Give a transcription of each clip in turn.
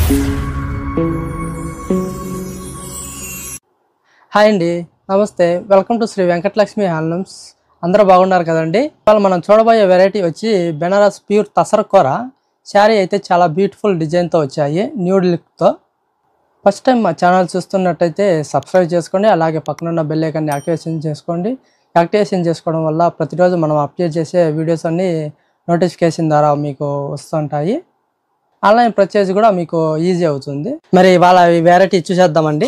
Hi అండి, నమస్తే. Welcome to Shri Venkatalakshmi handlooms. అందరూ బాగున్నారు కదండి. ఇవాళ మనం చూడబోయే వెరైటీ వచ్చి బెనారస్ ప్యూర్ తసర్ కూర శారీ అయితే చాలా బ్యూటిఫుల్ డిజైన్తో వచ్చాయి, న్యూడ్ లుక్తో. ఫస్ట్ టైం మా ఛానల్ చూస్తున్నట్టయితే సబ్స్క్రైబ్ చేసుకోండి, అలాగే పక్కనున్న బెల్ ఐకాన్ని యాక్టివేషన్ చేసుకోండి. యాక్టివేషన్ చేసుకోవడం వల్ల ప్రతిరోజు మనం అప్డేట్ చేసే వీడియోస్ అన్నీ నోటిఫికేషన్ ద్వారా మీకు వస్తుంటాయి. ఆన్లైన్ పర్చేజ్ కూడా మీకు ఈజీ అవుతుంది. మరి ఇవాళ ఈ వెరైటీ చూసేద్దామండి.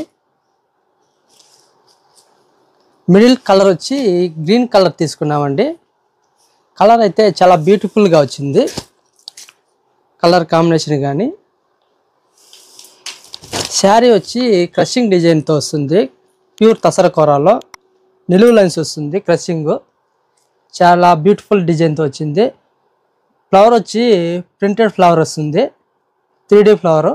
మిడిల్ కలర్ వచ్చి గ్రీన్ కలర్ తీసుకున్నామండి. కలర్ అయితే చాలా బ్యూటిఫుల్గా వచ్చింది, కలర్ కాంబినేషన్ కానీ. శారీ వచ్చి క్రషింగ్ డిజైన్తో వస్తుంది, ప్యూర్ తసర కూరలో నిలువు లైన్స్ వస్తుంది. క్రషింగ్ చాలా బ్యూటిఫుల్ డిజైన్తో వచ్చింది. ఫ్లవర్ వచ్చి ప్రింటెడ్ ఫ్లవర్ వస్తుంది, 3D ఫ్లవర్.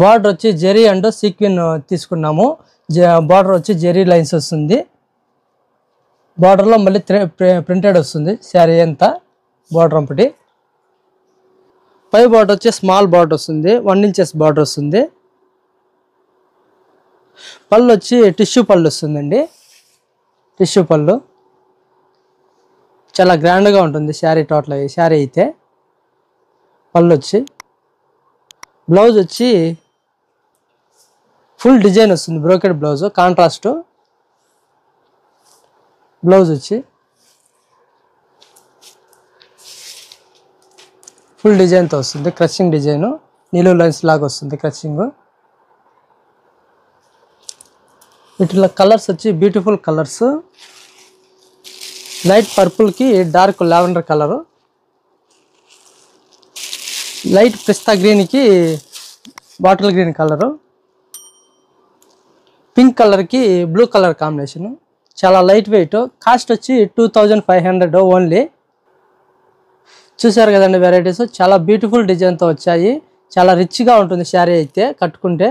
బార్డర్ వచ్చి జెరీ అండ్ సీక్వెన్ తీసుకున్నాము. బార్డర్ వచ్చి జెరీ లైన్స్ వస్తుంది, బార్డర్లో మళ్ళీ ప్రింటెడ్ వస్తుంది శారీ అంతా. బార్డర్ ఒకటి పై బార్డర్ వచ్చి స్మాల్ బార్డర్ వస్తుంది, 1 ఇంచెస్ బార్డర్ వస్తుంది. పళ్ళు వచ్చి టిష్యూ పళ్ళు వస్తుందండి. టిష్యూ పళ్ళు చాలా గ్రాండ్గా ఉంటుంది శారీ. టోటల్ ఈ శారీ అయితే పళ్ళు వచ్చి, బ్లౌజ్ వచ్చి ఫుల్ డిజైన్ వస్తుంది, బ్రోకెడ్ బ్లౌజ్ కాంట్రాస్ట్. బ్లౌజ్ వచ్చి ఫుల్ డిజైన్తో వస్తుంది, క్రషింగ్ డిజైన్, నిలువు లైన్స్ లాగా వస్తుంది క్రషింగ్. వీటిలో కలర్స్ వచ్చి బ్యూటిఫుల్ కలర్స్. లైట్ పర్పుల్కి డార్క్ లావెండర్ కలరు, లైట్ పిస్తా గ్రీన్కి బాటిల్ గ్రీన్ కలరు, పింక్ కలర్కి బ్లూ కలర్ కాంబినేషను. చాలా లైట్ వెయిట్. కాస్ట్ వచ్చి 2500 ఓన్లీ. చూసారు కదండి వెరైటీస్, చాలా బ్యూటిఫుల్ డిజైన్తో వచ్చాయి. చాలా రిచ్గా ఉంటుంది శారీ అయితే కట్టుకుంటే.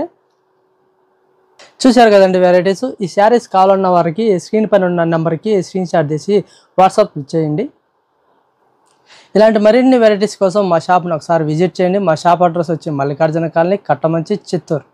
చూసారు కదండి వెరైటీస్. ఈ శారీస్ కావాలన్న వారికి స్క్రీన్ పైన ఉన్న నెంబర్కి స్క్రీన్ షాట్ తీసి వాట్సాప్ చేయండి. ఇలాంటి మరిన్ని వెరైటీస్ కోసం మా షాప్ని ఒకసారి విజిట్ చేయండి. మా షాప్ అడ్రస్ వచ్చి మల్లికార్జున కాలనీ, కట్టమంచి, చిత్తూరు.